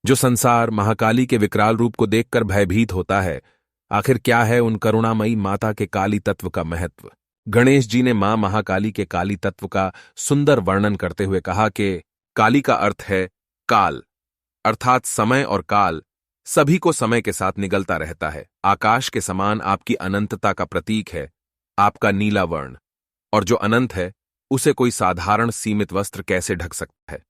जो संसार महाकाली के विकराल रूप को देखकर भयभीत होता है, आखिर क्या है उन करुणामयी माता के काली तत्व का महत्व? गणेश जी ने मां महाकाली के काली तत्व का सुंदर वर्णन करते हुए कहा कि काली का अर्थ है काल, अर्थात समय और काल सभी को समय के साथ निगलता रहता है। आकाश के समान आपकी अनंतता का प्रतीक है आपका नीला वर्ण, और जो अनंत है उसे कोई साधारण सीमित वस्त्र कैसे ढक सकता है?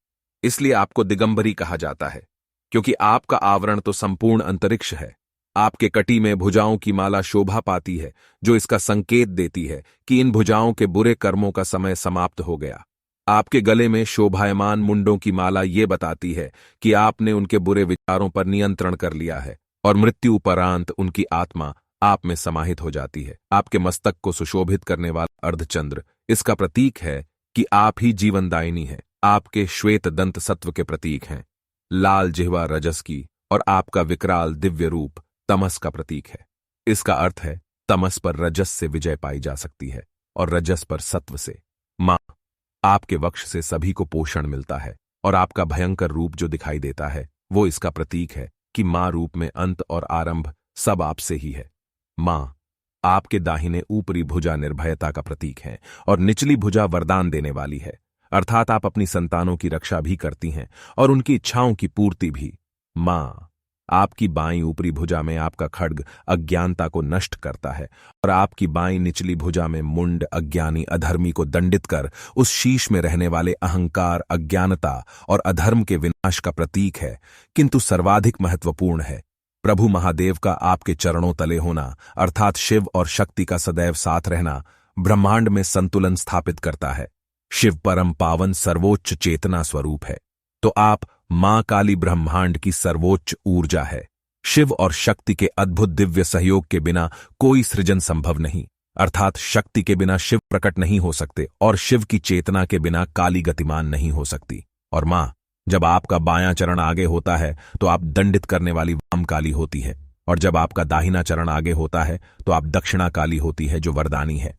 इसलिए आपको दिगंबरी कहा जाता है, क्योंकि आपका आवरण तो संपूर्ण अंतरिक्ष है। आपके कटी में भुजाओं की माला शोभा पाती है, जो इसका संकेत देती है कि इन भुजाओं के बुरे कर्मों का समय समाप्त हो गया। आपके गले में शोभायमान मुंडों की माला ये बताती है कि आपने उनके बुरे विचारों पर नियंत्रण कर लिया है और मृत्यु उपरांत उनकी आत्मा आप में समाहित हो जाती है। आपके मस्तक को सुशोभित करने वाला अर्धचंद्र इसका प्रतीक है कि आप ही जीवनदायिनी हैं। आपके श्वेत दंत सत्व के प्रतीक हैं। लाल जिह्वा रजस की और आपका विकराल दिव्य रूप तमस का प्रतीक है। इसका अर्थ है तमस पर रजस से विजय पाई जा सकती है और रजस पर सत्व से। मां, आपके वक्ष से सभी को पोषण मिलता है और आपका भयंकर रूप जो दिखाई देता है वो इसका प्रतीक है कि मां रूप में अंत और आरंभ सब आपसे ही है। मां, आपके दाहिने ऊपरी भुजा निर्भयता का प्रतीक है और निचली भुजा वरदान देने वाली है, अर्थात आप अपनी संतानों की रक्षा भी करती हैं और उनकी इच्छाओं की पूर्ति भी। मां, आपकी बाईं ऊपरी भुजा में आपका खड्ग अज्ञानता को नष्ट करता है और आपकी बाईं निचली भुजा में मुंड अज्ञानी अधर्मी को दंडित कर उस शीश में रहने वाले अहंकार, अज्ञानता और अधर्म के विनाश का प्रतीक है। किंतु सर्वाधिक महत्वपूर्ण है प्रभु महादेव का आपके चरणों तले होना, अर्थात शिव और शक्ति का सदैव साथ रहना ब्रह्मांड में संतुलन स्थापित करता है। शिव परम पावन सर्वोच्च चेतना स्वरूप है, तो आप मां काली ब्रह्मांड की सर्वोच्च ऊर्जा है। शिव और शक्ति के अद्भुत दिव्य सहयोग के बिना कोई सृजन संभव नहीं, अर्थात शक्ति के बिना शिव प्रकट नहीं हो सकते और शिव की चेतना के बिना काली गतिमान नहीं हो सकती। और मां, जब आपका बायां चरण आगे होता है तो आप दंडित करने वाली वाम काली होती है, और जब आपका दाहिना चरण आगे होता है तो आप दक्षिणा काली होती है जो वरदानी है।